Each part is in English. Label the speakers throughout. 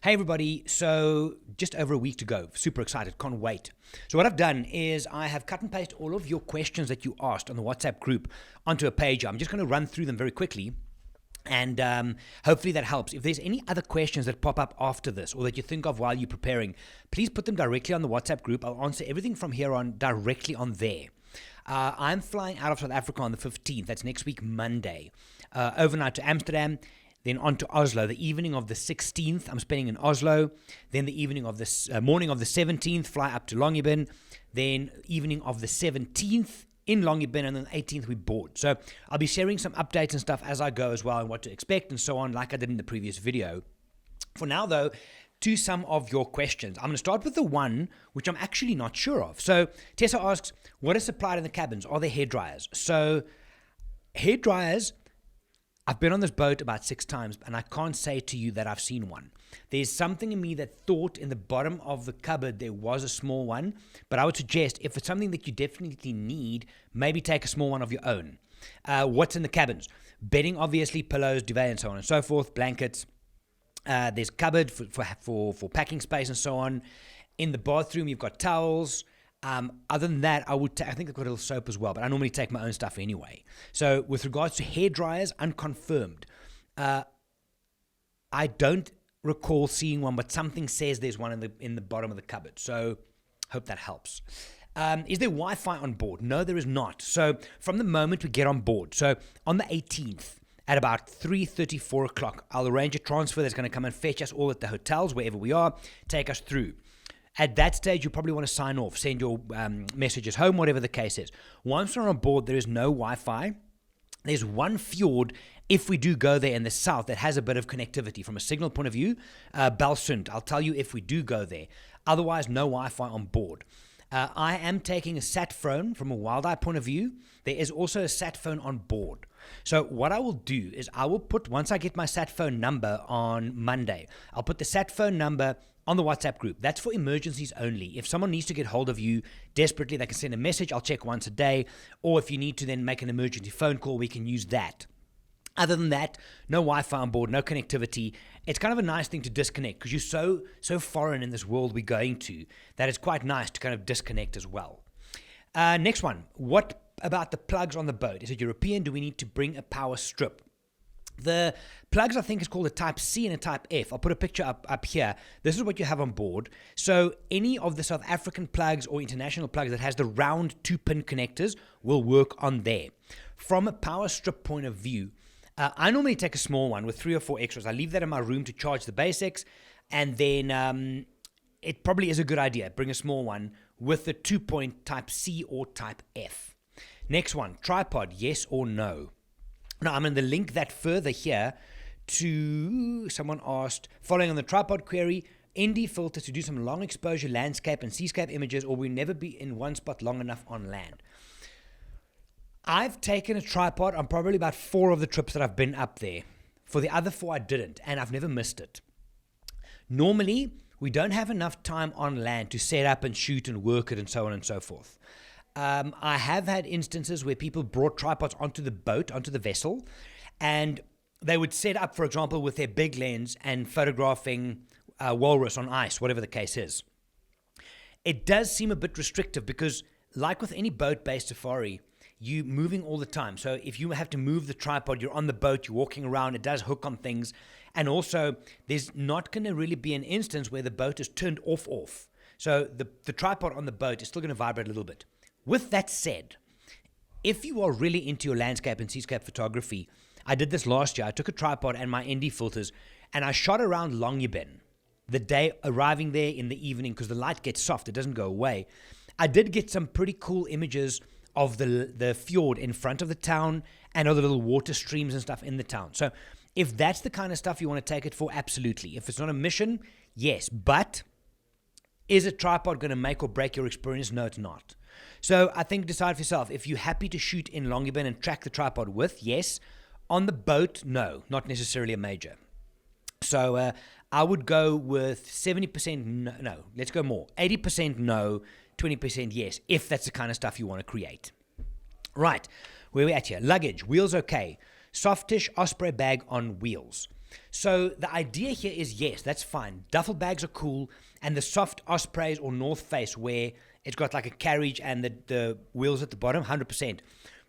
Speaker 1: Hey everybody, so just over a week to go. Super excited, can't wait. So what I've done is I have cut and pasted all of your questions that you asked on the WhatsApp group onto a page. I'm just going to run through them very quickly and hopefully that helps. If there's any other questions that pop up after this or that you think of while you're preparing, please put them directly on the WhatsApp group. I'll answer everything from here on directly on there. I'm flying out of South Africa on the 15th. That's next week, Monday. Overnight to Amsterdam. Then on to Oslo. The evening of the 16th, I'm spending in Oslo. Then the evening of the morning of the 17th, fly up to Longyearbyen. Then evening of the 17th in Longyearbyen, and then the 18th we board. So I'll be sharing some updates and stuff as I go as well, and what to expect and so on, like I did in the previous video. For now, though, to some of your questions. I'm going to start with the one which I'm actually not sure of. So Tessa asks, what is supplied in the cabins? Are there hair dryers? So hair dryers, I've been on this boat about 6 times, and I can't say to you that I've seen one. There's something in me that thought in the bottom of the cupboard there was a small one, but I would suggest if it's something that you definitely need, maybe take a small one of your own. What's in the cabins? Bedding, obviously, pillows, duvet, and so on and so forth, blankets. There's a cupboard for packing space and so on. In the bathroom, you've got towels. Other than that, I think I've got a little soap as well, but I normally take my own stuff anyway. So with regards to hair dryers, unconfirmed. I don't recall seeing one, but something says there's one in the bottom of the cupboard. So hope that helps. Is there Wi-Fi on board? No, there is not. So from the moment we get on board, so on the 18th, at about 3:30, 4 o'clock, I'll arrange a transfer that's going to come and fetch us all at the hotels, wherever we are, take us through. At that stage, you probably want to sign off, send your messages home, whatever the case is. Once we're on board, there is no Wi-Fi. There's one fjord, if we do go there in the south, that has a bit of connectivity from a signal point of view. Belsund, I'll tell you if we do go there. Otherwise, no Wi-Fi on board. I am taking a sat phone from a Wild Eye point of view. There is also a sat phone on board. So what I will do is I will put, once I get my sat phone number on Monday, I'll put the sat phone number on the WhatsApp group. That's for emergencies only. If someone needs to get hold of you desperately, they can send a message. I'll check once a day. Or if you need to then make an emergency phone call, we can use that. Other than that, no Wi-Fi on board, no connectivity. It's kind of a nice thing to disconnect because you're so foreign in this world we're going to that it's quite nice to kind of disconnect as well. Next one. What about the plugs on the boat? Is it European? Do we need to bring a power strip? The plugs, I think, is called a Type C and a Type F. I'll put a picture up here. This is what you have on board. So any of the South African plugs or international plugs that has the round 2-pin connectors will work on there. From a power strip point of view, I normally take a small one with 3 or 4 extras. I leave that in my room to charge the basics, and then it probably is a good idea. Bring a small one with the 2-point Type C or Type F. Next one, tripod, yes or no? Now, I'm going to link that further here to, someone asked, following on the tripod query, ND filter to do some long exposure landscape and seascape images, or we'll never be in one spot long enough on land. I've taken a tripod on probably about 4 of the trips that I've been up there. For the other 4, I didn't, and I've never missed it. Normally, we don't have enough time on land to set up and shoot and work it and so on and so forth. I have had instances where people brought tripods onto the boat, onto the vessel, and they would set up, for example, with their big lens and photographing walrus on ice, whatever the case is. It does seem a bit restrictive because, like with any boat-based safari, you're moving all the time. So if you have to move the tripod, you're on the boat, you're walking around, it does hook on things. And also, there's not going to really be an instance where the boat is turned off. So the tripod on the boat is still going to vibrate a little bit. With that said, if you are really into your landscape and seascape photography, I did this last year. I took a tripod and my ND filters, and I shot around Longyearbyen the day arriving there in the evening because the light gets soft. It doesn't go away. I did get some pretty cool images of the fjord in front of the town and all the little water streams and stuff in the town. So if that's the kind of stuff you want to take it for, absolutely. If it's not a mission, yes. But is a tripod going to make or break your experience? No, it's not. So I think decide for yourself. If you're happy to shoot in Longyearbyen and track the tripod with, yes. On the boat, no, not necessarily a major. So I would go with 70% no, let's go more. 80% no, 20% yes, if that's the kind of stuff you want to create. Right, where are we at here? Luggage, wheels okay. Softish Osprey bag on wheels. So the idea here is, yes, that's fine. Duffel bags are cool, and the soft Ospreys or North Face where it's got like a carriage and the wheels at the bottom, 100%.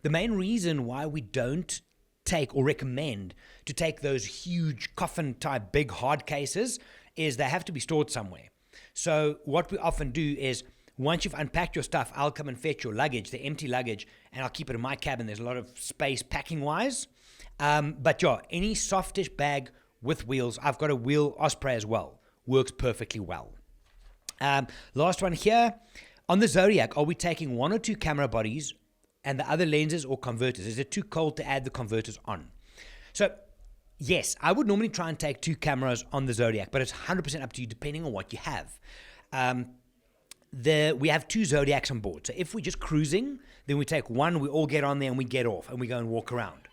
Speaker 1: The main reason why we don't take or recommend to take those huge coffin type big hard cases is they have to be stored somewhere. So what we often do is, once you've unpacked your stuff, I'll come and fetch your luggage, the empty luggage, and I'll keep it in my cabin. There's a lot of space packing wise. But yeah, any softish bag with wheels, I've got a wheel Osprey as well, works perfectly well. Last one here, on the Zodiac, are we taking one or two camera bodies and the other lenses or converters? Is it too cold to add the converters on? So yes, I would normally try and take two cameras on the Zodiac, but it's 100% up to you depending on what you have. We have two Zodiacs on board. So if we're just cruising, then we take one, we all get on there and we get off and we go and walk around.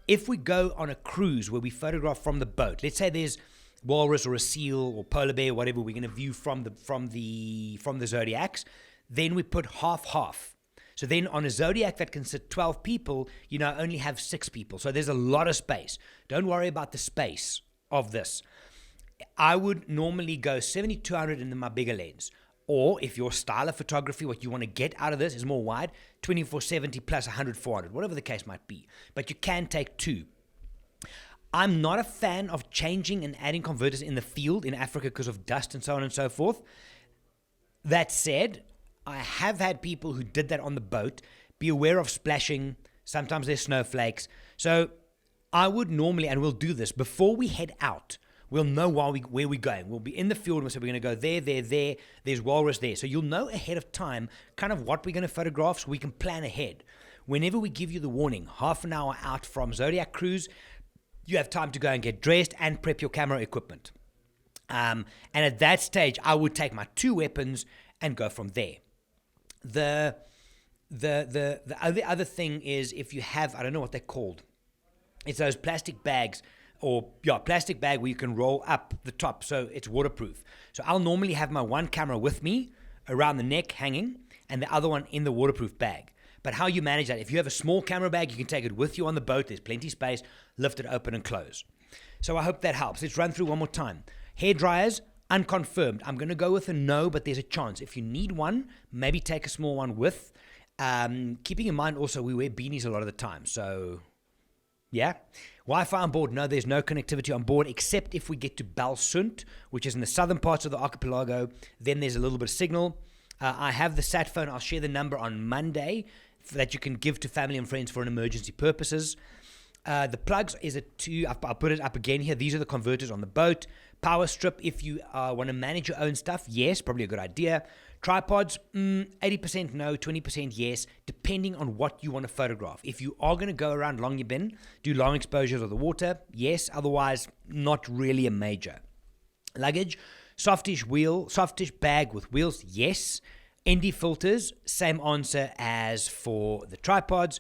Speaker 1: If we go on a cruise where we photograph from the boat, let's say there's walrus or a seal or polar bear, whatever we're going to view from the Zodiacs, then we put half. So then on a Zodiac that can sit 12 people, only have 6 people. So there's a lot of space. Don't worry about the space of this. I would normally go 70-200 in my bigger lens. Or if your style of photography, what you want to get out of this is more wide, 24-70 plus 100-400, whatever the case might be. But you can take 2. I'm not a fan of changing and adding converters in the field in Africa because of dust and so on and so forth. That said, I have had people who did that on the boat. Be aware of splashing. Sometimes there's snowflakes. So I would normally, and we'll do this, before we head out, we'll know where we're going. We'll be in the field, and we'll say we're going to go there. There's walrus there. So you'll know ahead of time kind of what we're going to photograph so we can plan ahead. Whenever we give you the warning, half an hour out from Zodiac Cruise, you have time to go and get dressed and prep your camera equipment. And at that stage, I would take my 2 weapons and go from there. The other thing is, if you have, I don't know what they're called. It's those plastic bags, plastic bag where you can roll up the top so it's waterproof. So I'll normally have my one camera with me around the neck hanging and the other one in the waterproof bag. But how you manage that, if you have a small camera bag, you can take it with you on the boat. There's plenty of space, lift it open and close. So I hope that helps. Let's run through one more time. Hair dryers, unconfirmed. I'm going to go with a no, but there's a chance. If you need one, maybe take a small one with. Keeping in mind also we wear beanies a lot of the time. So yeah. Wi-Fi on board, no, there's no connectivity on board except if we get to Balsund, which is in the southern parts of the archipelago. Then there's a little bit of signal. I have the sat phone. I'll share the number on Monday that you can give to family and friends for an emergency purposes. The plugs is a 2. I'll put it up again here. These are the converters on the boat. Power strip, if you want to manage your own stuff, yes, probably a good idea. Tripods, 80% no, 20% yes, depending on what you want to photograph. If you are going to go around Longyearbyen, do long exposures of the water, yes, otherwise not really a major. Luggage, softish bag with wheels, yes. ND filters, same answer as for the tripods.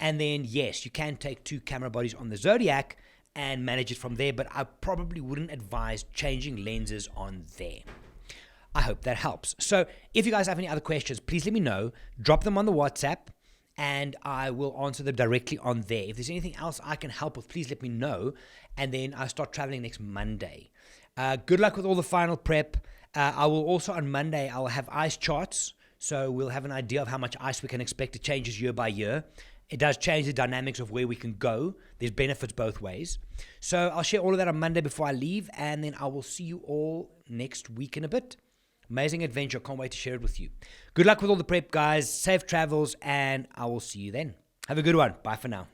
Speaker 1: And then, yes, you can take 2 camera bodies on the Zodiac and manage it from there, but I probably wouldn't advise changing lenses on there. I hope that helps. So if you guys have any other questions, please let me know. Drop them on the WhatsApp, and I will answer them directly on there. If there's anything else I can help with, please let me know, and then I start traveling next Monday. Good luck with all the final prep. I will also, on Monday, I'll have ice charts, so we'll have an idea of how much ice we can expect. It changes year by year. It does change the dynamics of where we can go. There's benefits both ways. So I'll share all of that on Monday before I leave, and then I will see you all next week in a bit. Amazing adventure. Can't wait to share it with you. Good luck with all the prep, guys. Safe travels, and I will see you then. Have a good one. Bye for now.